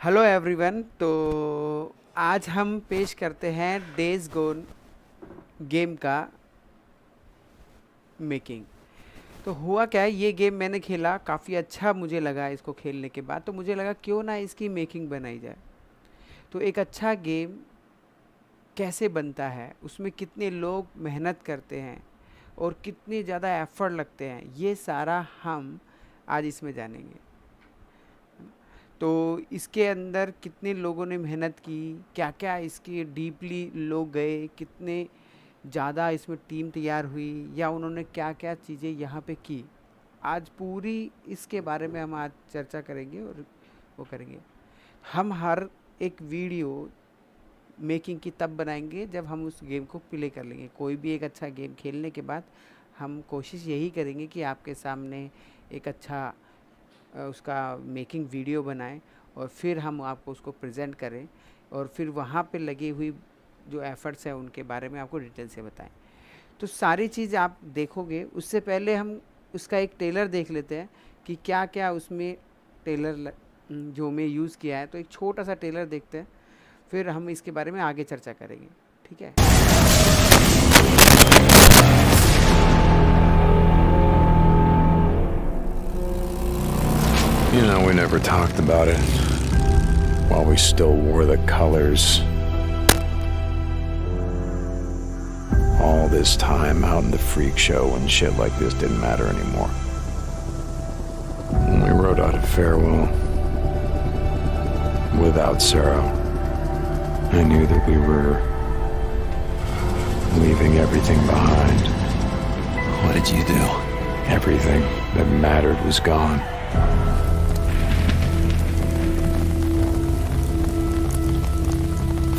Hello everyone. तो आज हम पेश करते हैं डेज गोन गेम का मेकिंग। तो हुआ क्या है, ये गेम मैंने खेला, काफ़ी अच्छा मुझे लगा इसको खेलने के बाद। तो मुझे लगा क्यों ना इसकी मेकिंग बनाई जाए। तो एक अच्छा गेम कैसे बनता है, उसमें कितने लोग मेहनत करते हैं और कितने ज़्यादा एफर्ट लगते हैं, ये सारा हम आज इसमें जानेंगे। तो इसके अंदर कितने लोगों ने मेहनत की, क्या क्या इसके डीपली लोग गए, कितने ज़्यादा इसमें टीम तैयार हुई, या उन्होंने क्या क्या चीज़ें यहाँ पे की, आज पूरी इसके बारे में हम आज चर्चा करेंगे और वो करेंगे। हम हर एक वीडियो मेकिंग की तब बनाएंगे जब हम उस गेम को प्ले कर लेंगे। कोई भी एक अच्छा गेम खेलने के बाद हम कोशिश यही करेंगे कि आपके सामने एक अच्छा उसका मेकिंग वीडियो बनाएं और फिर हम आपको उसको प्रेजेंट करें और फिर वहाँ पे लगी हुई जो एफ़र्ट्स हैं उनके बारे में आपको डिटेल से बताएं। तो सारी चीज़ आप देखोगे, उससे पहले हम उसका एक टेलर देख लेते हैं कि क्या क्या उसमें टेलर जो मैं यूज़ किया है। तो एक छोटा सा टेलर देखते हैं, फिर हम इसके बारे में आगे चर्चा करेंगे। ठीक है। You know, we never talked about it while we still wore the colors. All this time out in the freak show when shit like this didn't matter anymore. When we wrote out a farewell without Sarah, I knew that we were leaving everything behind. What did you do? Everything that mattered was gone.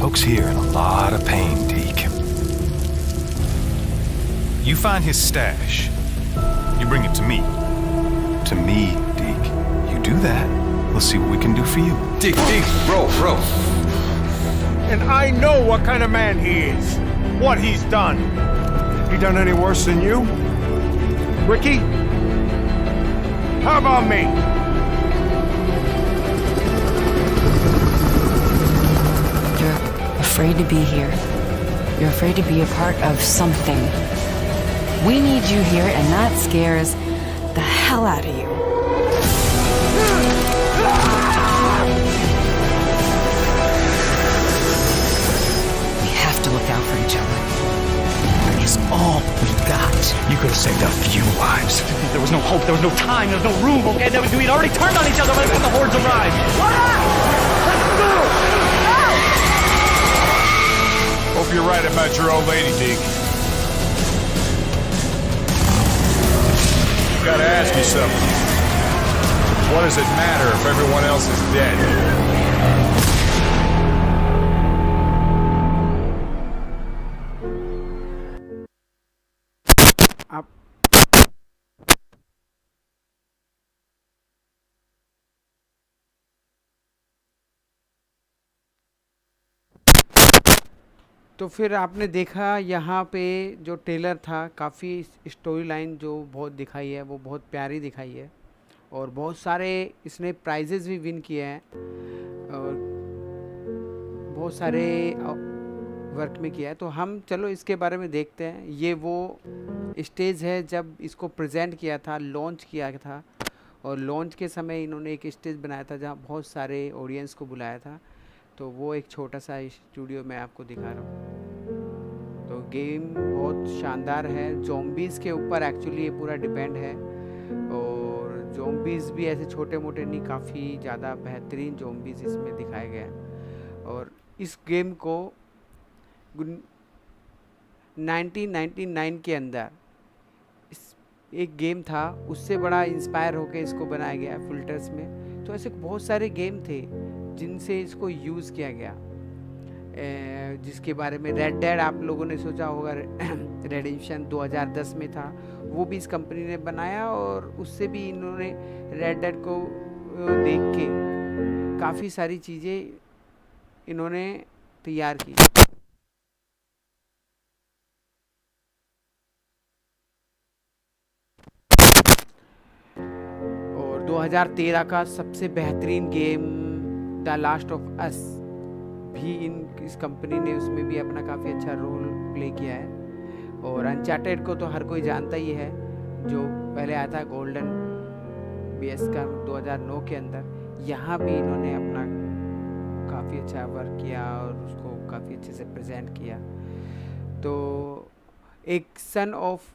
Folks here in a lot of pain, Deke. You find his stash. You bring it to me. To me, Deke. You do that, we'll see what we can do for you. Deke, bro. And I know what kind of man he is. What he's done. He done any worse than you? Ricky? How about me? You're afraid to be here. You're afraid to be a part of something. We need you here, and that scares the hell out of you. We have to look out for each other. It's all we got. You could have saved a few lives. There was no hope, there was no time, there was no room, okay? We'd already turned on each other right when the hordes arrived. Hope you're right about your old lady, Deke. Gotta ask you something. What does it matter if everyone else is dead? आप तो फिर आपने देखा यहाँ पे जो Taylor था, काफ़ी स्टोरी लाइन जो बहुत दिखाई है वो बहुत प्यारी दिखाई है और बहुत सारे इसने प्राइजेज़ भी विन किए हैं और बहुत सारे वर्क में किया है। तो हम चलो इसके बारे में देखते हैं। ये वो स्टेज है जब इसको प्रेजेंट किया था, लॉन्च किया था, और लॉन्च के समय इन्होंने एक स्टेज बनाया था जहाँ बहुत सारे ऑडियंस को बुलाया था। तो वो एक छोटा सा स्टूडियो मैं आपको दिखा रहा हूँ। तो गेम बहुत शानदार है। ज़ॉम्बीज़ के ऊपर एक्चुअली ये पूरा डिपेंड है और ज़ॉम्बीज़ भी ऐसे छोटे मोटे नहीं, काफ़ी ज़्यादा बेहतरीन ज़ॉम्बीज़ इसमें दिखाए गए हैं। और इस गेम को 1999 के अंदर एक गेम था, उससे बड़ा इंस्पायर होकर इसको बनाया गया फिल्टर्स में। तो ऐसे बहुत सारे गेम थे जिनसे इसको यूज़ किया गया, जिसके बारे में रेड डेड आप लोगों ने सोचा होगा। रेडिशन 2010 में था, वो भी इस कंपनी ने बनाया और उससे भी इन्होंने रेड डेड को देख के काफ़ी सारी चीज़ें इन्होंने तैयार की। और 2013 का सबसे बेहतरीन game the last of us भी इस कंपनी ने उसमें भी अपना काफ़ी अच्छा रोल प्ले किया है। और अनचार्टेड को तो हर कोई जानता ही है, जो पहले आया था गोल्डन बीएस का 2009 के अंदर। यहाँ भी इन्होंने अपना काफ़ी अच्छा वर्क किया और उसको काफ़ी अच्छे से प्रेजेंट किया। तो एक सन ऑफ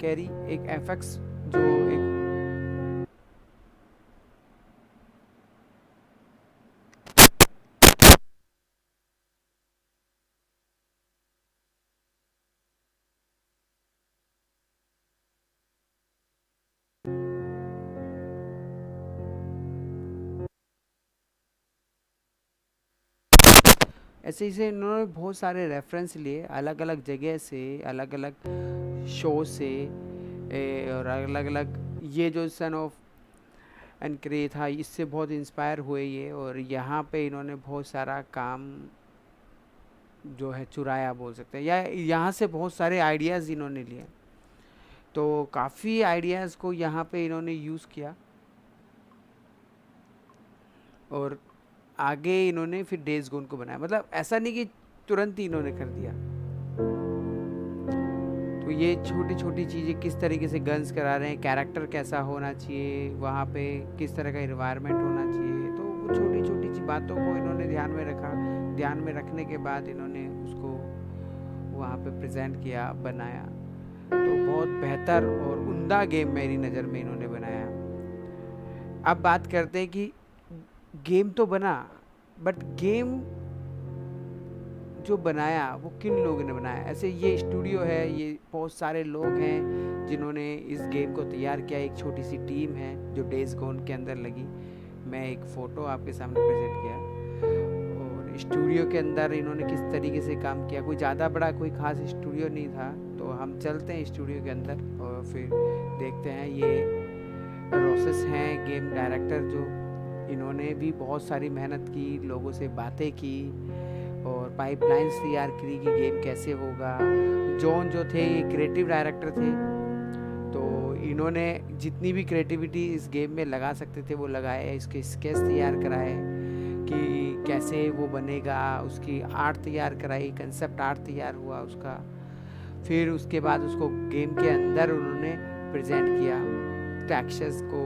कैरी, एक एफएक्स जो एक ऐसे ही से इन्होंने बहुत सारे रेफरेंस लिए अलग अलग जगह से, अलग अलग शो से, और अलग अलग ये जो सन ऑफ एनक्रे था इससे बहुत इंस्पायर हुए ये। और यहाँ पे इन्होंने बहुत सारा काम जो है चुराया बोल सकते हैं, या यहाँ से बहुत सारे आइडियाज़ इन्होंने लिए। तो काफ़ी आइडियाज़ को यहाँ पे इन्होंने यूज़ किया और आगे इन्होंने फिर डेज गोन को बनाया। मतलब ऐसा नहीं कि तुरंत ही इन्होंने कर दिया। तो ये छोटी छोटी चीज़ें, किस तरीके से गन्स करा रहे हैं, कैरेक्टर कैसा होना चाहिए, वहाँ पे किस तरह का इन्वायरमेंट होना चाहिए, तो वो छोटी छोटी सी बातों को इन्होंने ध्यान में रखा। ध्यान में रखने के बाद इन्होंने उसको वहाँ पे प्रेजेंट किया, बनाया। तो बहुत बेहतर और उम्दा गेम मेरी नज़र में इन्होंने बनाया। अब बात करते हैं कि गेम तो बना, बट गेम जो बनाया वो किन लोगों ने बनाया। ऐसे ये स्टूडियो है, ये बहुत सारे लोग हैं जिन्होंने इस गेम को तैयार किया। एक छोटी सी टीम है जो डेज गोन के अंदर लगी। मैं एक फ़ोटो आपके सामने प्रेजेंट किया। और स्टूडियो के अंदर इन्होंने किस तरीके से काम किया, कोई ज़्यादा बड़ा कोई ख़ास स्टूडियो नहीं था। तो हम चलते हैं स्टूडियो के अंदर और फिर देखते हैं। ये प्रोसेस हैं गेम डायरेक्टर, जो इन्होंने भी बहुत सारी मेहनत की, लोगों से बातें की और पाइपलाइंस तैयार करी कि गेम कैसे होगा। जॉन जो थे ये क्रिएटिव डायरेक्टर थे, तो इन्होंने जितनी भी क्रिएटिविटी इस गेम में लगा सकते थे वो लगाए। इसके स्केच तैयार कराए कि कैसे वो बनेगा, उसकी आर्ट तैयार कराई, कंसेप्ट आर्ट तैयार हुआ उसका। फिर उसके बाद उसको गेम के अंदर उन्होंने प्रेजेंट किया, टेक्सचर्स को,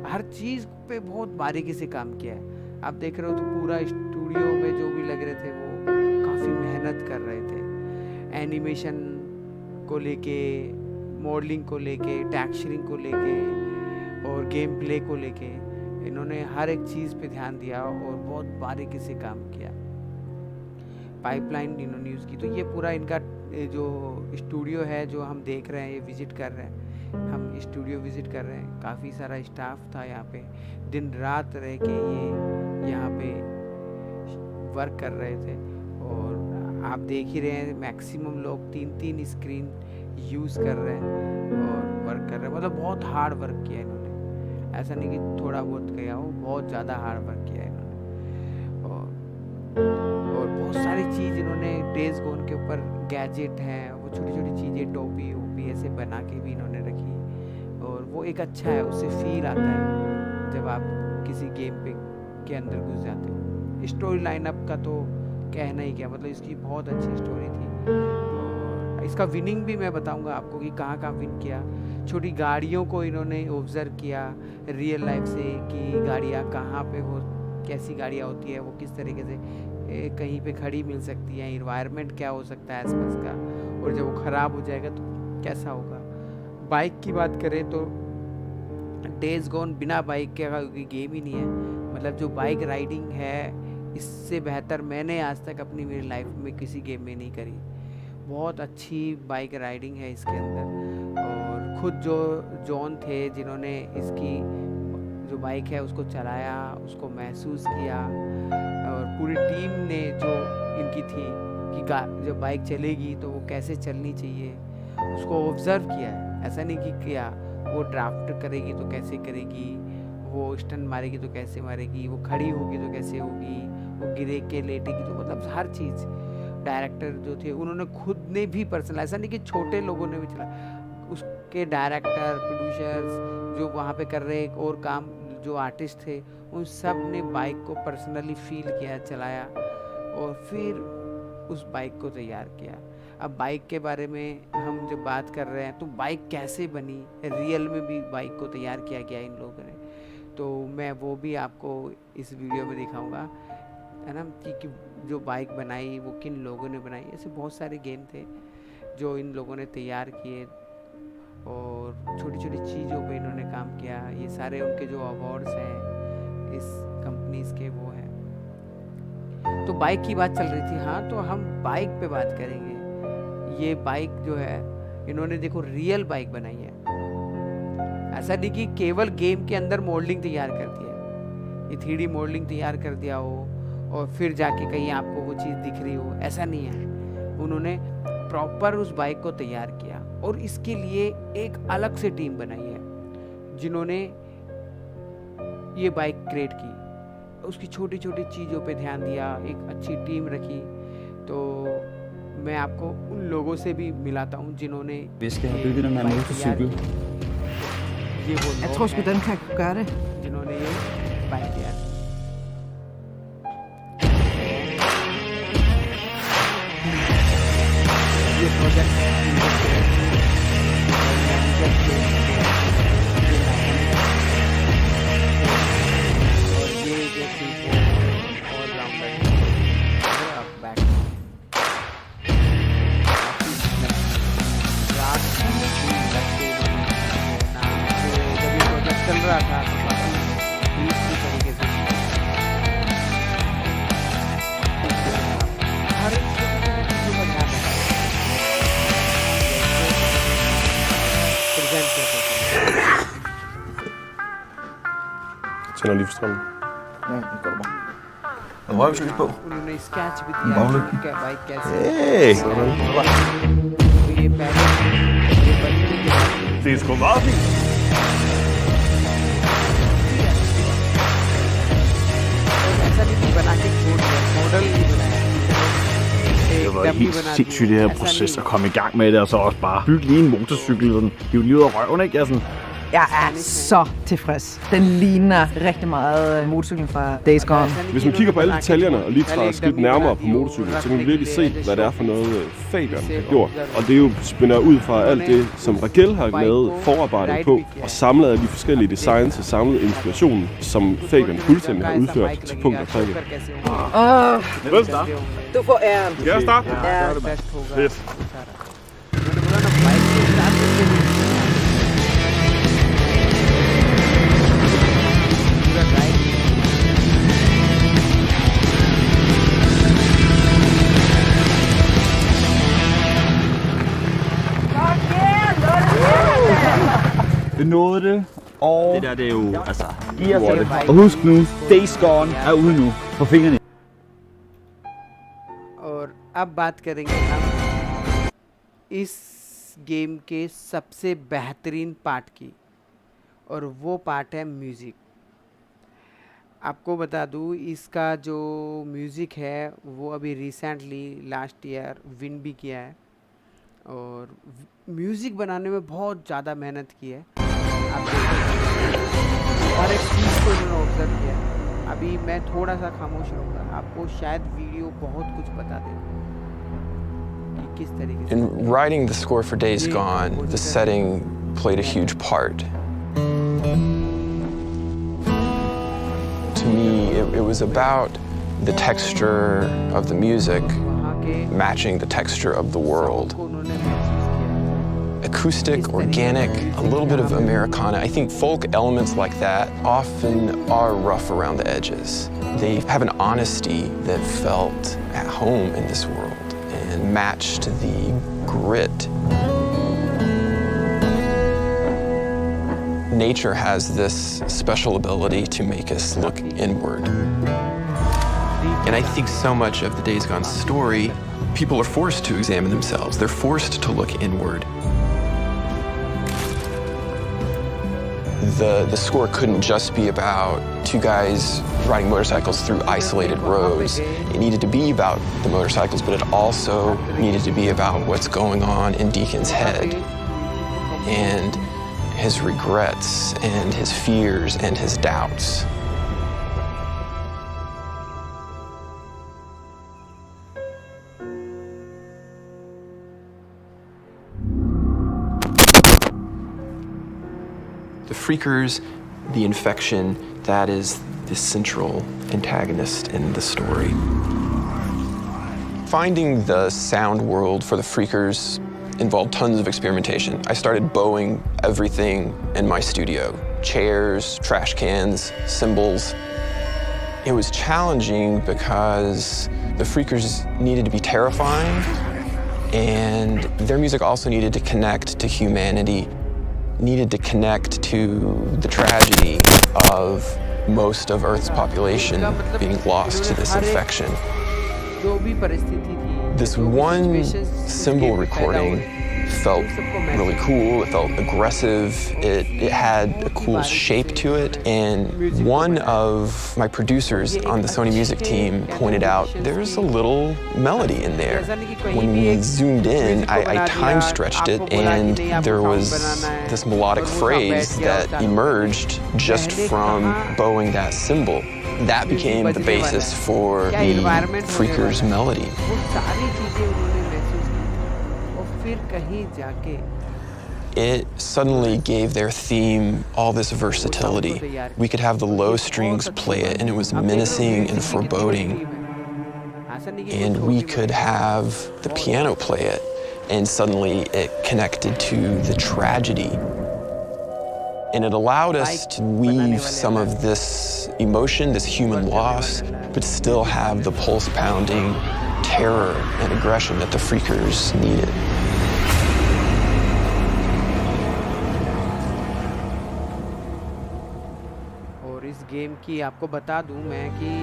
हर चीज़ पे बहुत बारीकी से काम किया है। आप देख रहे हो तो पूरा स्टूडियो में जो भी लग रहे थे वो काफ़ी मेहनत कर रहे थे। एनिमेशन को लेके, मॉडलिंग को लेके, टेक्सचरिंग को लेके और गेम प्ले को लेके इन्होंने हर एक चीज़ पे ध्यान दिया और बहुत बारीकी से काम किया। पाइपलाइन इन्होंने यूज़ की। तो ये पूरा इनका जो स्टूडियो है जो हम देख रहे हैं, ये विज़िट कर रहे हैं, हम स्टूडियो विज़िट कर रहे हैं। काफ़ी सारा स्टाफ था यहाँ पे, दिन रात रह के ये यहाँ पे वर्क कर रहे थे। और आप देख ही रहे हैं मैक्सिमम लोग 3-3 स्क्रीन यूज़ कर रहे हैं और वर्क कर रहे हैं। मतलब बहुत हार्ड वर्क किया इन्होंने, ऐसा नहीं कि थोड़ा बहुत किया हो, बहुत ज़्यादा हार्ड वर्क किया इन्होंने। और बहुत सारी चीज़ इन्होंने डेज गोन के ऊपर, गैजेट हैं, वो छोटी छोटी चीज़ें, टोपी वोपी ऐसे बना के भी इन्होंने रखी। और वो एक अच्छा है, उससे फील आता है जब आप किसी गेम पे के अंदर घुस जाते हो। स्टोरी लाइनअप का तो कहना ही क्या, मतलब इसकी बहुत अच्छी स्टोरी थी। और इसका विनिंग भी मैं बताऊंगा आपको कि कहाँ कहाँ विन किया। छोटी गाड़ियों को इन्होंने ऑब्जर्व किया रियल लाइफ से कि गाड़ियाँ कहाँ पे हो, कैसी गाड़ियाँ होती है, वो किस तरीके से कहीं पे खड़ी मिल सकती है, इन्वायरमेंट क्या हो सकता है आसपास का, और जब वो ख़राब हो जाएगा तो कैसा होगा। बाइक की बात करें तो डेज गोन बिना बाइक के कोई गेम ही नहीं है। मतलब जो बाइक राइडिंग है, इससे बेहतर मैंने आज तक अपनी मेरी लाइफ में किसी गेम में नहीं करी। बहुत अच्छी बाइक राइडिंग है इसके अंदर। और ख़ुद जो जॉन थे जिन्होंने इसकी जो बाइक है उसको चलाया, उसको महसूस किया, और पूरी टीम ने जो इनकी थी कि जब बाइक चलेगी तो वो कैसे चलनी चाहिए, उसको ऑब्ज़र्व किया है। ऐसा नहीं कि किया वो ड्राफ्ट करेगी तो कैसे करेगी, वो स्टंट मारेगी तो कैसे मारेगी, वो खड़ी होगी तो कैसे होगी, वो गिरे के लेटेगी, तो मतलब हर चीज़ डायरेक्टर जो थे उन्होंने खुद ने भी पर्सनल, ऐसा नहीं कि छोटे लोगों ने भी चला, उसके डायरेक्टर, प्रोड्यूसर्स जो वहाँ पे कर रहे और काम जो आर्टिस्ट थे उन सब ने बाइक को पर्सनली फील किया, चलाया और फिर उस बाइक को तैयार किया। अब बाइक के बारे में हम जब बात कर रहे हैं तो बाइक कैसे बनी, रियल में भी बाइक को तैयार किया गया इन लोगों ने, तो मैं वो भी आपको इस वीडियो में दिखाऊंगा, है ना, कि जो बाइक बनाई वो किन लोगों ने बनाई। ऐसे बहुत सारे गेम थे जो इन लोगों ने तैयार किए और छोटी छोटी चीज़ों पे इन्होंने काम किया। ये सारे उनके जो अवार्ड्स हैं इस कंपनीज के वो हैं। तो बाइक की बात चल रही थी, हाँ, तो हम बाइक पे बात करेंगे। ये बाइक जो है इन्होंने देखो रियल बाइक बनाई है, ऐसा नहीं कि केवल गेम के अंदर मोल्डिंग तैयार कर दिया, ये 3D मोल्डिंग तैयार कर दिया हो और फिर जाके कहीं आपको वो चीज़ दिख रही हो, ऐसा नहीं है। उन्होंने प्रॉपर उस बाइक को तैयार किया और इसके लिए एक अलग से टीम बनाई है जिन्होंने ये बाइक क्रिएट की, उसकी छोटी छोटी चीज़ों पे ध्यान दिया, एक अच्छी टीम रखी। तो मैं आपको उन लोगों से भी मिलाता हूँ जिन्होंने Vi skal have bygget den her motorcykel. ये वो Jeg लोग tror sgu, हैं den kan gøre det. जिन्होंने ये बाइक तैयार की। ये प्रोजेक्ट और ये जो थी ऑल राउंडर बैक रात जब ये प्रोजेक्ट चल रहा था तो काफी पीसफुल तरीके से हर एक चीज़ों का ध्यान रखा प्रेजेंट करते थे। Tænder lige for strømmen. Ja, det går bare. Og røvsøs på. उन्होंने स्केच भी दिया कि बाइक कैसे Hey! तो ये पहले ये बनने के बाद Det er sgu meget fint. ऐसा नहीं कि बना के छोड़ दिया, मॉडल नहीं बनाया, Det एक var डब्बी helt बना sindssygt दी, det her ऐसा proces नहीं at komme i gang med det, og så også bare bygge lige en motorcykel, sådan hive lige ud af røven, ikke? Jeg er sådan, Jeg er så tilfreds. Den ligner rigtig meget motorcyklen fra Daysgone. ऐसा नहीं Hvis कि man kigger på alle इन्होंने detaljerne og lige पहले træder एक et skridt डब्बी nærmere बना på दी और motorcyklen, så रख kan man के virkelig se, लिए hvad det er show for noget Fabian से har gjort. observe Og det er jo spænder ud fra alt det, som Raquel har lavet forarbejdet på, og samlet alle de forskellige designs og samlet inspirationen, som Fabian fuldstændig har udført til punkt og prikke. Åh, du får æren. Skal jeg starte? Ja. Fedt. det nåede det. Og det der, det er jo, altså, giv os det. Og husk nu, Daysgone er ude nu på fingrene. और अब बात करेंगे हम इस game के सबसे बेहतरीन part की, और वो पार्ट है म्यूज़िक। आपको बता दूँ इसका जो म्यूज़िक है वो अभी रिसेंटली लास्ट ईयर विन भी किया है, और म्यूज़िक बनाने में बहुत ज़्यादा मेहनत की है। आप हर एक चीज़ को इन्होंने ऑब्जर्व किया है। अभी मैं थोड़ा सा खामोश रहूँगा, आपको शायद वीडियो बहुत कुछ बता दे कि किस तरीके से। In writing the score for Days Gone, the setting played a huge part. To me, it was about the texture of the music वहाँ के matching the texture of the world. को उन्होंने महसूस किया। Acoustic, organic, a little bit of Americana. I think folk elements like that often are rough around the edges. They have an honesty that felt at home in this world and matched the grit. Nature has this special ability to make us look inward. And I think so much of the Days Gone story, people are forced to examine themselves. They're forced to look inward. The score couldn't just be about two guys riding motorcycles through isolated roads. It needed to be about the motorcycles, but it also needed to be about what's going on in Deacon's head. And his regrets and his fears and his doubts. The Freakers, the infection, that is the central antagonist in the story. Finding the sound world for the Freakers involved tons of experimentation. I started bowing everything in my studio. Chairs, trash cans, cymbals. It was challenging because the Freakers needed to be terrifying, and their music also needed to connect to humanity, needed to connect to the tragedy of most of Earth's population being lost to this infection. This one cymbal recording felt really cool, it felt aggressive, it had a cool shape to it, and one of my producers on the Sony Music team pointed out there's a little melody in there. When we zoomed in, I time stretched it, and there was this melodic phrase that emerged just from bowing that cymbal. That became the basis for the Freakers melody. It suddenly gave their theme all this versatility. We could have the low strings play it, and it was menacing and foreboding. And we could have the piano play it, and suddenly it connected to the tragedy. And it allowed us to weave some of this emotion, this human loss, but still have the pulse-pounding terror and aggression that the Freakers needed. और इस game की आपको बता दूं मैं कि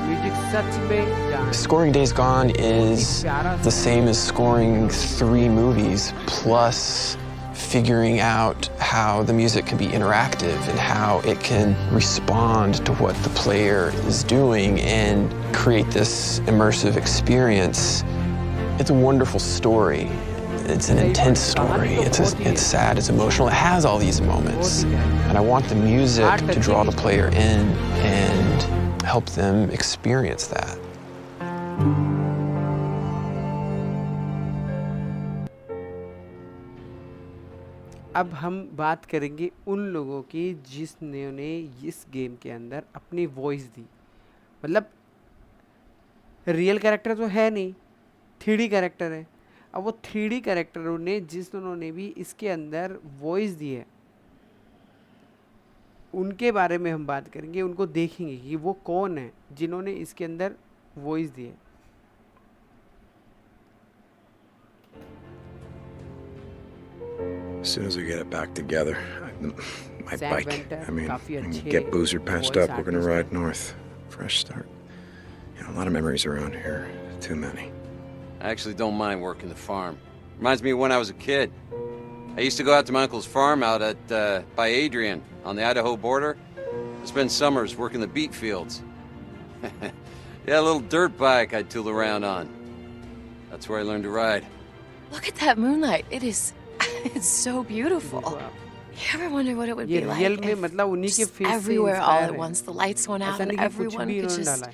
music सच में Scoring Days Gone is the same as scoring 3 movies, plus figuring out how the music can be interactive and how it can respond to what the player is doing and create this immersive experience. It's a wonderful story. It's an intense story. It's sad, it's emotional. It has all these moments. And I want the music to draw the player in and help them experience that. अब हम बात करेंगे उन लोगों की जिसने इस game के अंदर अपनी वॉइस दी। मतलब रियल कैरेक्टर तो है नहीं, 3D कैरेक्टर है। अब वो 3D कैरेक्टरों ने जिन्होंने भी इसके अंदर वॉइस दी है, उनके बारे में हम बात करेंगे, उनको देखेंगे कि वो कौन है जिन्होंने इसके अंदर वॉइस दी है। As soon as we get it back together, my Sam bike. Venter, I mean, काफी and अच्छे get Boozer patched voice up. We're gonna artist ride हैं। north. Fresh start. A lot of memories around here. Too many. I actually don't mind working the farm. Reminds me of when I was a kid. I used to go out to my uncle's farm out at by Adrian on the Idaho border. I spent summers working the beet fields. Yeah, a little dirt bike I'd tool around on. That's where I learned to ride. Look at that moonlight. It's so beautiful. You ever wonder what it would ये be like real में if मतलब उन्हीं के just face से everywhere all inspire at है। once the lights went out ऐसा and नहीं कि कुछ everyone भी could इन्होंने just डाला है।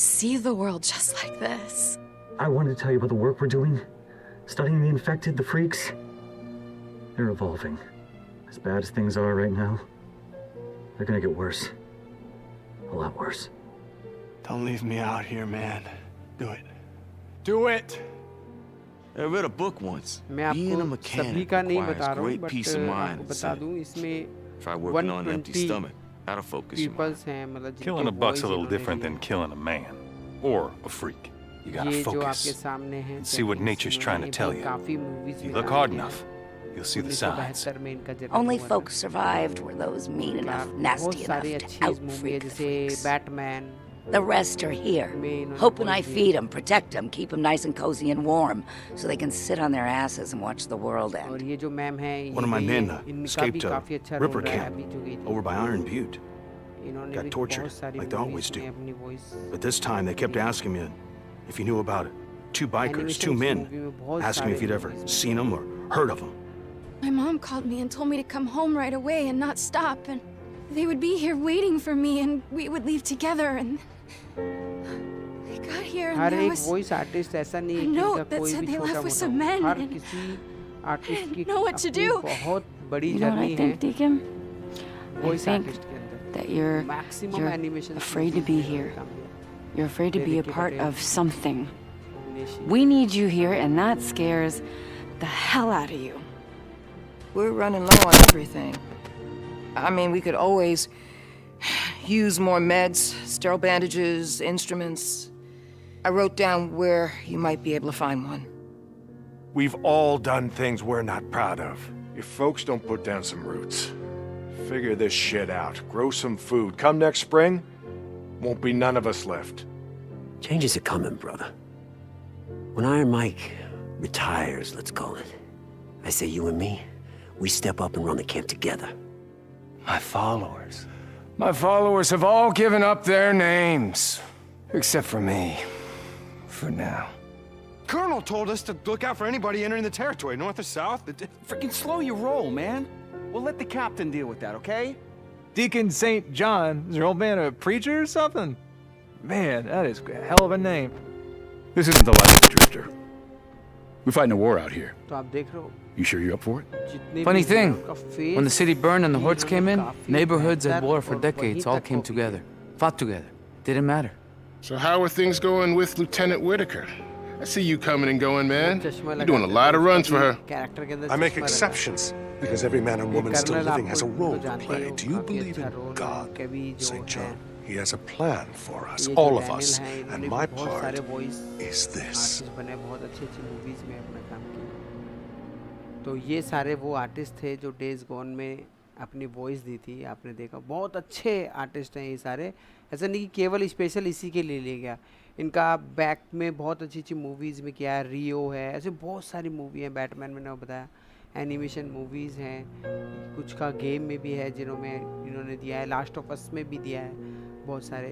see the world just like this? I wanted to tell you about the work we're doing. Studying the infected, the freaks. They're evolving. As bad as things are right now, they're gonna get worse. A lot worse. Don't leave me out here, man. Do it. Do it! I read a book once. मैं Being a आपको सभी mechanic का नहीं requires बता रहा हूँ, great but peace of mind आपको and बता zen. दूँ इसमें Try working on an empty 120 stomach. That'll focus your mind. Peoples हैं, मतलब Killing a जिनके buck's a voice little इन्होंने different लिए than killing a man or a freak. You gotta ये जो आपके focus सामने हैं and see what nature's trying to tell you. काफी मूवीज If you में look डाली hard हैं। enough, you'll see the signs. 1972 में इनका जन्म Only हुआ था। folks survived were those mean enough, बहुत nasty enough सारी to अच्छी मूवी है out-freak the जैसे freaks. Batman The rest are here, में इन्होंने hoping I voice the. feed them, protect them, keep them nice and cozy and warm, so they can sit on their asses and watch the world और end. ये जो ma'am है One of my men इनका escaped भी a काफी अच्छा Ripper role रहा है camp अभी जो गई थी। over by Iron Butte. इन्होंने got भी tortured, बहुत सारी like they always movies do. में अपनी voice But this time they kept asking me if you knew about it. 2 bikers, 2 animations men, movie में बहुत asking me if सारे you'd ever movies में। seen them or heard of them. My mom called me and told me to come home right away and not stop, and they would be here waiting for me, and we would leave together, and I got here and her there एक was voice artist ऐसा नहीं है a कि note उनका that कोई said भी they छोटा left with मोटा some हो। men, हर and किसी I आर्टिस्ट didn't की know what to अपनी do. बहुत बड़ी You know what I journey think, है Deacon? I voice think artist के अंदर। that you're maximum animation afraid to be here. You're afraid to be a part of something. Nishi. We need you here, and that scares the hell out of you. We're running low on everything. I mean, we could always use more meds, sterile bandages, instruments. I wrote down where you might be able to find one. We've all done things we're not proud of. If folks don't put down some roots, figure this shit out, grow some food, come next spring, won't be none of us left. Changes are coming, brother. When Iron Mike retires, let's call it, I say you and me, we step up and run the camp together. My followers. My followers have all given up their names. Except for me. For now. Colonel told us to look out for anybody entering the territory, north or south. Freaking slow your roll, man. We'll let the captain deal with that, okay? Deacon St. John? Is your old man a preacher or something? Man, that is a hell of a name. This isn't the life of a drifter. We're fighting a war out here. तो आप देख रहे हो You sure you're up for it? जितने Funny भी thing, उनका face when the city burned and the hordes came in, काफी neighborhoods at बेहतर war for और decades वहीं all तक came हो गई। together, fought together. Didn't matter. So how are things going with Lieutenant Whitaker? I see you coming and going, man. You're doing a lot of runs for her. Character के अंदर I make चश्मा लगा। exceptions because every man and ये woman still colonel living आप has a उनको role to जानते play. हो, Do you काफी believe अच्छा in रोल है God, उनके भी जो St. हैं। John? He has a plan for us, ये all जो of डैनियल us, हैं, इन्होंने and भी my बहुत part सारे वॉइस is this. आर्टिस्ट बने, बहुत अच्छी अच्छी मूवीज में अपना काम किया। तो ये सारे वो आर्टिस्ट थे जो डेज गॉन में अपनी वॉइस दी थी, आपने देखा बहुत अच्छे आर्टिस्ट हैं ये सारे। ऐसा नहीं कि केवल स्पेशल इसी के लिए ले गया, इनका बैक में बहुत अच्छी अच्छी मूवीज़ में किया है, रियो है, ऐसे बहुत सारी मूवी हैं, बैटमैन मैंने बताया, एनिमेशन मूवीज़ हैं, कुछ का गेम में भी है जिन्होंने इन्होंने दिया है, लास्ट ऑफ अस में भी दिया है, बहुत सारे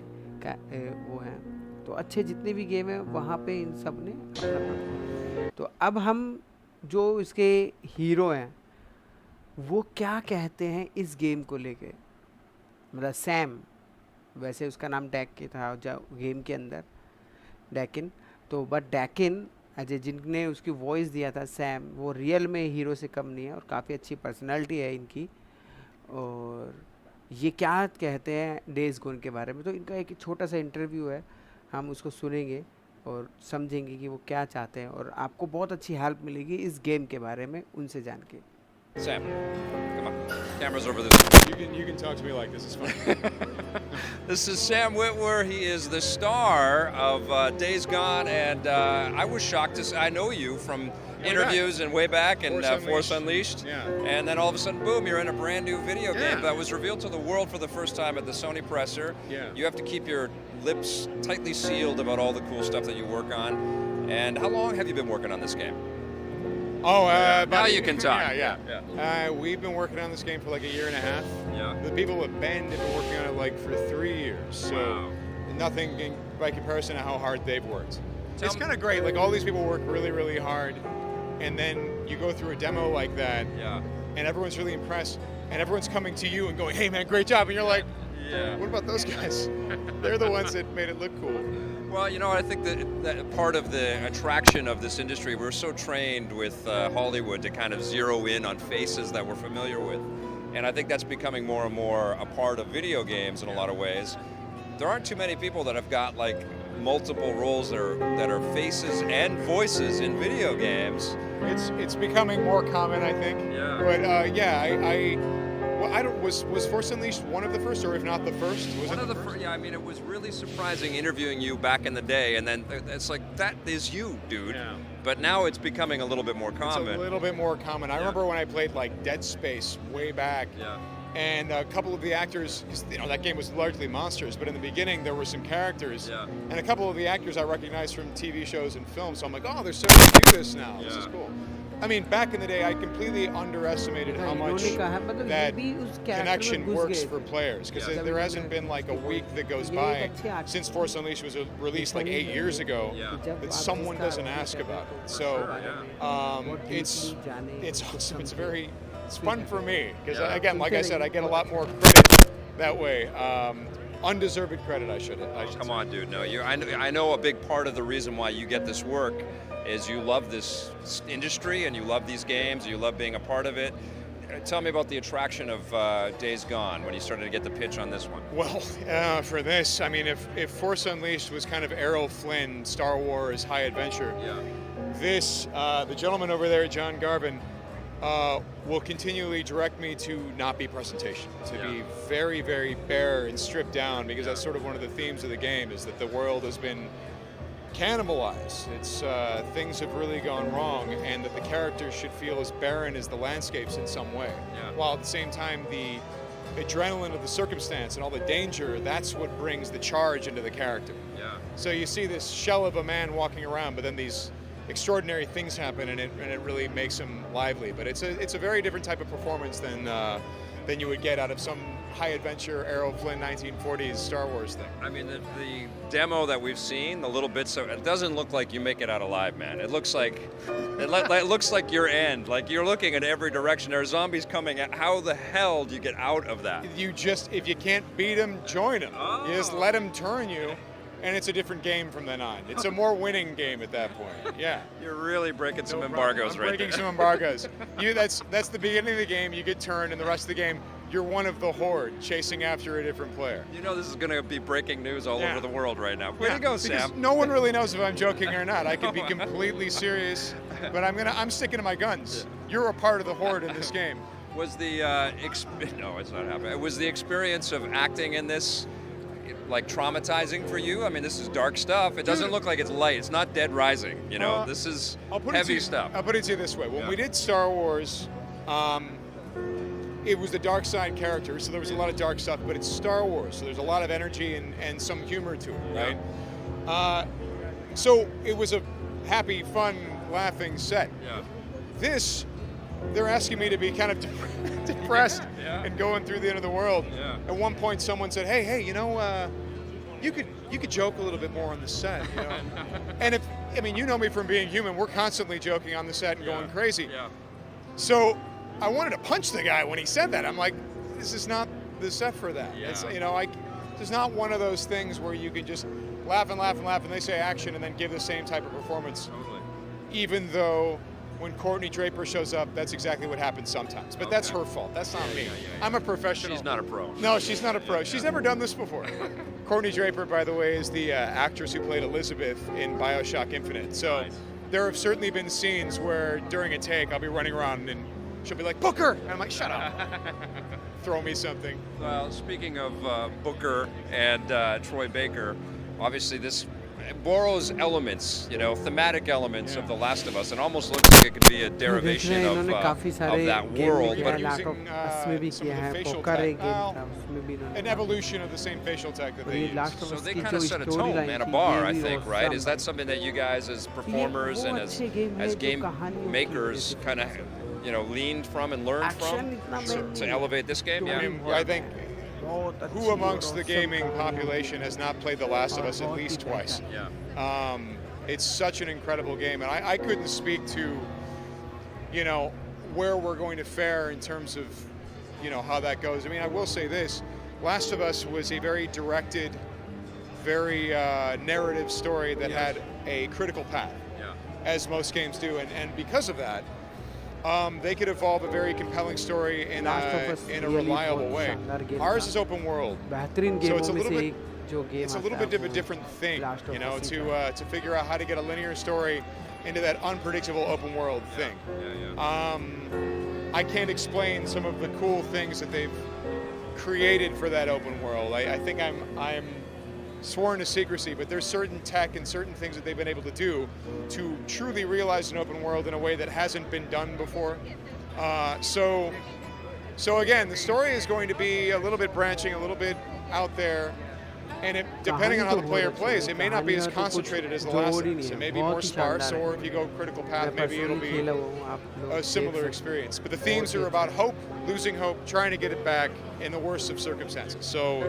वो हैं। तो अच्छे जितने भी गेम हैं वहाँ पे इन सब ने अपना। तो अब हम जो इसके हीरो हैं वो क्या कहते हैं इस गेम को लेके, मतलब सैम, वैसे उसका नाम डैक था जो गेम के अंदर डैकिन, तो बट डैकिन अजय जिनने उसकी वॉइस दिया था सैम, वो रियल में हीरो से कम नहीं है और काफ़ी अच्छी पर्सनालिटी है इनकी। और ये क्या कहते हैं डेज गोन के बारे में, तो इनका एक छोटा सा इंटरव्यू है, हम उसको सुनेंगे और समझेंगे कि वो क्या चाहते हैं, और आपको बहुत अच्छी हेल्प मिलेगी इस गेम के बारे में उनसे जान के। Sam, come on. Camera's over this. You can talk to me like this. It's fine. This is Sam Witwer. He is the star of Daysgone, and I was shocked to see. I know you from interviews and way back and Force Unleashed. Yeah. And then all of a sudden, boom, you're in a brand new video game that was revealed to the world for the first time at the Sony presser. Yeah. You have to keep your lips tightly sealed about all the cool stuff that you work on. And how long have you been working on this game? Oh, now you can talk. Yeah. We've been working on this game for like a year and a half. Yeah. The people at Bend have been working on it like for 3 years. So nothing by comparison to how hard they've worked. It's kind of great. Like all these people work really, really hard, and then you go through a demo like that, and everyone's really impressed, and everyone's coming to you and going, "Hey, man, great job!" And you're like, "What about those guys? They're the ones that made it look cool." Well, you know, I think that part of the attraction of this industry, we're so trained with Hollywood to kind of zero in on faces that we're familiar with. And I think that's becoming more and more a part of video games in a lot of ways. There aren't too many people that have got like multiple roles that are faces and voices in video games. It's becoming more common, I think. Yeah. But well, I don't. Was Force Unleashed one of the first, or if not the first? Was One it of the first? Yeah, I mean, it was really surprising interviewing you back in the day, and then it's like, that is you, dude. Yeah. But now it's becoming a little bit more common. It's a little bit more common. I remember when I played like Dead Space way back. Yeah. And a couple of the actors, 'cause, you know, that game was largely monsters, but in the beginning there were some characters. Yeah. And a couple of the actors I recognized from TV shows and films, so I'm like, oh, they're starting to do this now. This is cool. I mean, back in the day, I completely underestimated how much that connection works for players, because there hasn't been like a week that goes by since Force Unleashed was released like 8 years ago that someone doesn't ask about it. So it's awesome. It's fun for me, because again, like I said, I get a lot more credit that way. Undeserved credit, I should Come on, dude. No, I know a big part of the reason why you get this work is you love this industry and you love these games, you love being a part of it. Tell me about the attraction of Days Gone when you started to get the pitch on this one. Well, for this, I mean, if Force Unleashed was kind of Errol Flynn, Star Wars, high adventure, this, the gentleman over there, John Garvin, will continually direct me to not be presentation, to be very, very bare and stripped down, because that's sort of one of the themes of the game, is that the world has been cannibalized. It's things have really gone wrong, and that the characters should feel as barren as the landscapes in some way. While at the same time, the adrenaline of the circumstance and all the danger, that's what brings the charge into the character. So you see this shell of a man walking around, but then these extraordinary things happen, and it really makes him lively. But it's a very different type of performance than you would get out of some high adventure Errol Flynn 1940s Star Wars thing. I mean, the demo that we've seen, the little bits of it doesn't look like you make it out alive, man. It looks like it looks like your end. Like you're looking in every direction. There are zombies coming. How the hell do you get out of that? You just, if you can't beat them, join them. You just let them turn you. And it's a different game from then on. It's a more winning game at that point. Yeah. You're really breaking some embargoes right there. Breaking some embargoes. That's the beginning of the game. You get turned, and the rest of the game, you're one of the horde chasing after a different player. You know this is going to be breaking news all over the world right now. Way to go, Sam. No one really knows if I'm joking or not. I could be completely serious, but I'm sticking to my guns. You're a part of the horde in this game. Was the no, it's not happening. Was the experience of acting in this like traumatizing for you? I mean, this is dark stuff. It doesn't look like it's light. It's not Dead Rising. You know, this is heavy stuff. I'll put it to you this way: when we did Star Wars, it was the dark side character, so there was a lot of dark stuff. But it's Star Wars, so there's a lot of energy and some humor to it, right? So it was a happy, fun, laughing set. This, they're asking me to be kind of depressed and going through the end of the world. At one point, someone said, "Hey, you know, you could joke a little bit more on the set." You know? And you know me from being human. We're constantly joking on the set and going crazy. So I wanted to punch the guy when he said that. I'm like, this is not the set for that. It's, you know, it's not one of those things where you can just laugh and laugh and laugh, and they say action and then give the same type of performance. Even though, when Courtney Draper shows up, that's exactly what happens sometimes. But that's her fault. That's not me. I'm a professional. She's not a pro. No, she's not a pro. She's never done this before. Courtney Draper, by the way, is the actress who played Elizabeth in BioShock Infinite. So there have certainly been scenes where during a take, I'll be running around and she'll be like, "Booker!" And I'm like, "Shut up." Throw me something. Well, speaking of Booker and Troy Baker, obviously this borrows elements, you know, thematic elements of The Last of Us, and almost looks like it could be a derivation of that world. But an evolution of the same facial tech that they use. So they kind of set a tone and a bar, I think, right? Is that something that you guys as performers and as game makers kind of, you know, leaned from and learned from to elevate this game? I think who amongst the gaming population has not played The Last of Us at least twice? It's such an incredible game, and I couldn't speak to, you know, where we're going to fare in terms of, you know, how that goes. I mean, I will say this: Last of Us was a very directed, very narrative story that had a critical path, as most games do, and because of that, they could evolve a very compelling story in a reliable way. Ours is open world, so it's a little bit of a different thing, you know, to figure out how to get a linear story into that unpredictable open world thing. I can't explain some of the cool things that they've created for that open world. I think I'm sworn to secrecy, but there's certain tech and certain things that they've been able to do to truly realize an open world in a way that hasn't been done before. So again, the story is going to be a little bit branching, a little bit out there, And depending on how the player plays, it may not be as concentrated as the last ones. It may be more sparse, or if you go critical path, maybe it'll be a similar experience. But the themes are about hope, losing hope, trying to get it back in the worst of circumstances. So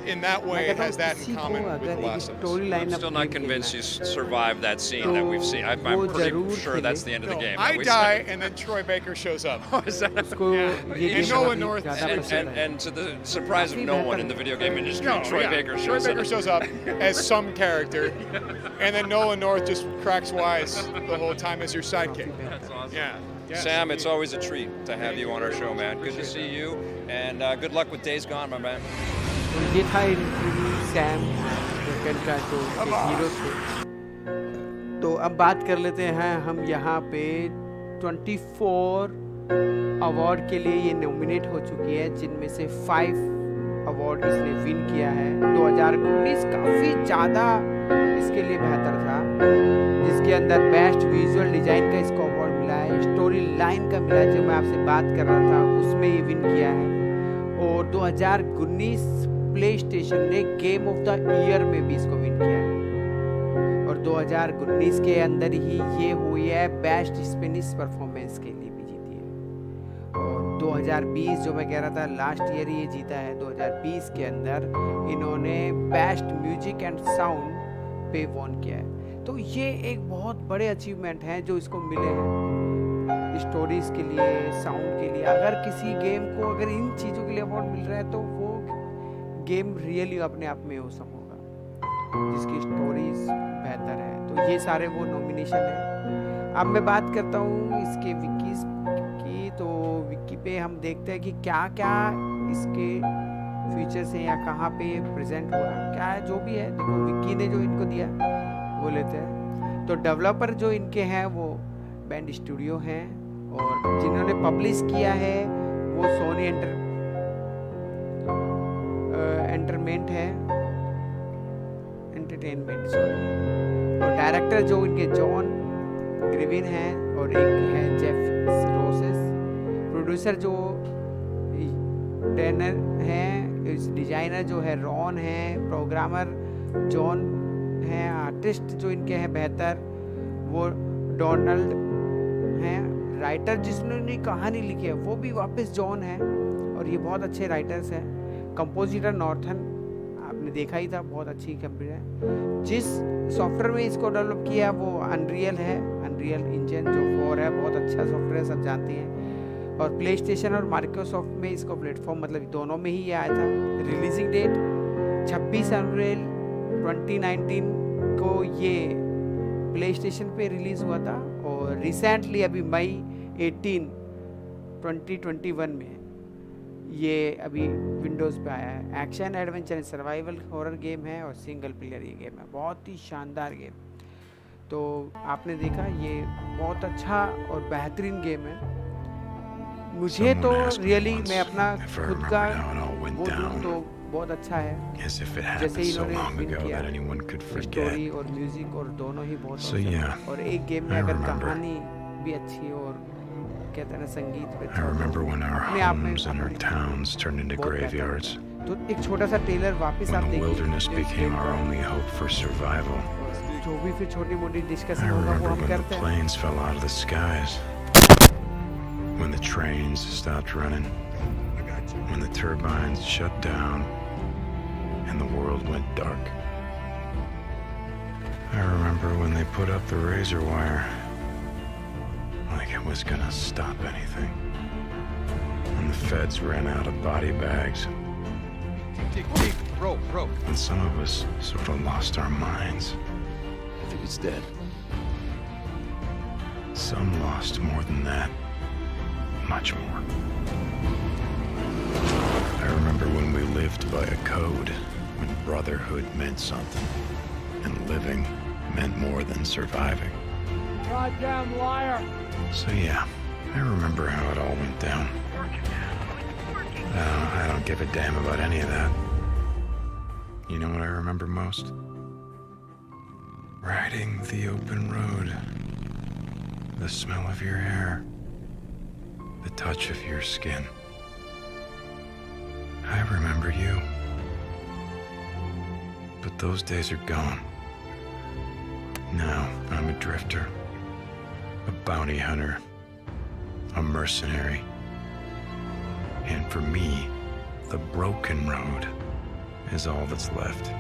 in that way, it has that in common with The Last of Us. I'm still not convinced you survived that scene that we've seen. I'm pretty sure that's the end of the game. I die, and then Troy Baker shows up. Is that and Nolan North. And to the surprise of no one in the video game industry, Troy Baker shows up as some character, and then Nolan North just cracks wise the whole time as your sidekick. That's awesome. Yeah. Yes, Sam, it's always a treat to have you on our show, man. Good to see you, and good luck with Days Gone, my man. ये था interview Sam का जो hero थे। तो अब बात कर लेते हैं हम यहाँ पे 24 अवार्ड के लिए ये नॉमिनेट हो चुकी है, जिनमें से 5 अवार्ड इसने विन किया है। 2019 काफ़ी ज़्यादा इसके लिए बेहतर था, जिसके अंदर बेस्ट विजुअल डिज़ाइन का इसको अवार्ड मिला है, स्टोरी लाइन का मिला है, जो मैं आपसे बात कर रहा था उसमें ये विन किया है। और 2019 प्ले स्टेशन ने गेम ऑफ द ईयर में भी इसको विन किया है। और 2019 के अंदर ही ये हुई है बेस्ट स्पेनिश परफॉर्मेंस के लिए भी जीती है। और 2020 जो मैं कह रहा था लास्ट ईयर ये जीता है, 2020 के अंदर इन्होंने बेस्ट म्यूजिक एंड साउंड पे वॉन किया है। तो ये एक बहुत बड़े अचीवमेंट हैं जो इसको मिले हैं स्टोरीज के लिए, साउंड के लिए। अगर किसी गेम को अगर इन चीज़ों के लिए अवार्ड मिल रहा है तो वो गेम रियली अपने आप में औसम होगा, जिसकी स्टोरीज बेहतर है। तो ये सारे वो नॉमिनेशन है। अब मैं बात करता हूँ इसके विकीज की। तो विकी पे हम देखते हैं कि क्या क्या इसके फीचर्स हैं या कहाँ पे ये प्रेजेंट हुआ, क्या है जो भी है। देखो विकी ने जो इनको दिया वो लेते हैं। तो डेवलपर जो इनके हैं वो बैंड स्टूडियो हैं, और जिन्होंने पब्लिश किया है वो सोनी एंटरटेनमेंट सॉरी। और डायरेक्टर जो इनके जॉन ग्रिविन हैं और एक है जेफ रोसेस। प्रोड्यूसर जो टेनर हैं, डिजाइनर जो है रॉन है, प्रोग्रामर जॉन हैं, आर्टिस्ट जो इनके हैं बेहतर वो डोनाल्ड हैं, राइटर जिसने कहानी लिखी है वो भी वापस जॉन है, और ये बहुत अच्छे राइटर्स हैं। कंपोजिटर नॉर्थन आपने देखा ही था, बहुत अच्छी कंपनी है। जिस सॉफ्टवेयर में इसको डेवलप किया वो अनरियल है, अनरियल इंजन जो 4 है, बहुत अच्छा सॉफ्टवेयर सब जानते हैं। और प्ले स्टेशन और माइक्रोसॉफ्ट में इसको प्लेटफॉर्म मतलब दोनों में ही ये आया था। रिलीजिंग डेट 26 अप्रैल 2019 को ये प्ले स्टेशन पे रिलीज़ हुआ था, और रिसेंटली अभी मई 18 2021 में ये अभी विंडोज़ पे आया है। Action adventure and survival horror game है और सिंगल प्लेयर ये गेम है, बहुत ही शानदार गेम। तो आपने देखा ये बहुत अच्छा और बेहतरीन गेम है। मुझे तो रियली मैं अपना खुद का वो दूँ तो बहुत अच्छा है, जैसे इन्होंने विन किया स्टोरी और म्यूजिक और दोनों ही बहुत अच्छा। और एक गेम में अगर कहानी भी अच्छी और कहते हैं ना संगीत भी अच्छा, अपने आप में तो एक छोटा सा ट्रेलर वापस आप देखिए, जो भी फिर छोटी मोटी डिस्कशन होगा वो हम करते हैं। When the trains stopped running, when the turbines shut down, and the world went dark. I remember when they put up the razor wire, like it was gonna stop anything. When the feds ran out of body bags. Rope. And some of us sort of lost our minds. I think it's dead. Some lost more than that. Much more. I remember when we lived by a code, when brotherhood meant something, and living meant more than surviving. Goddamn liar! So yeah, I remember how it all went down. I don't give a damn about any of that. You know what I remember most? Riding the open road. The smell of your hair. The touch of your skin. I remember you. But those days are gone. Now I'm a drifter, a bounty hunter, a mercenary. And for me, the broken road is all that's left.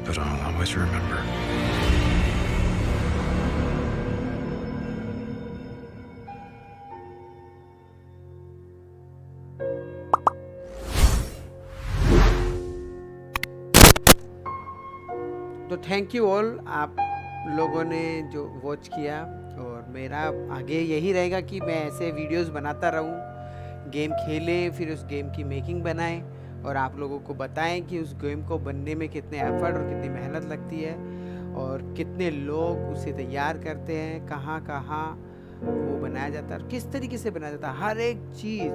But I'll always remember. तो thank you all आप लोगों ने जो watch किया, और मेरा आगे यही रहेगा कि मैं ऐसे वीडियोस बनाता रहूं, गेम खेले, फिर उस गेम की मेकिंग बनाएं और आप लोगों को बताएं कि उस गेम को बनने में कितने एफर्ट और कितनी मेहनत लगती है और कितने लोग उसे तैयार करते हैं, कहाँ कहाँ वो बनाया जाता है, किस तरीके से बनाया जाता है, हर एक चीज़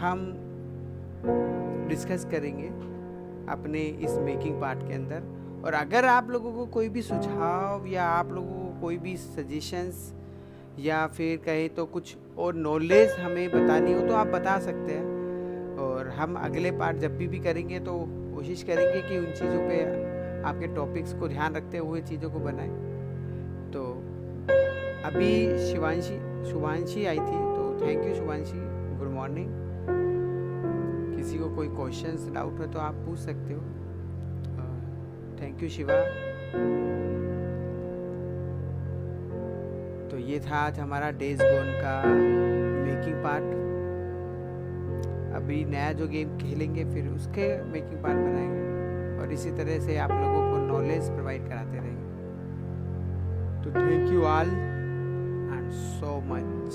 हम डिस्कस करेंगे अपने इस मेकिंग पार्ट के अंदर। और अगर आप लोगों को कोई भी सुझाव या आप लोगों को कोई भी सजेशंस या फिर कहें तो कुछ और नॉलेज हमें बतानी हो तो आप बता सकते हैं, और हम अगले पार्ट जब भी करेंगे तो कोशिश करेंगे कि उन चीज़ों पे आपके टॉपिक्स को ध्यान रखते हुए चीज़ों को बनाएं। तो अभी शुभांशी आई थी, तो thank you Shubhanshi, good morning. किसी को कोई क्वेश्चंस डाउट है तो आप पूछ सकते हो। Thank you Shiva. तो ये था आज हमारा डेज गोन का मेकिंग पार्ट। अभी नया जो गेम खेलेंगे फिर उसके मेकिंग पार्ट बनाएंगे और इसी तरह से आप लोगों को नॉलेज प्रोवाइड कराते रहेंगे। तो thank you all and so much.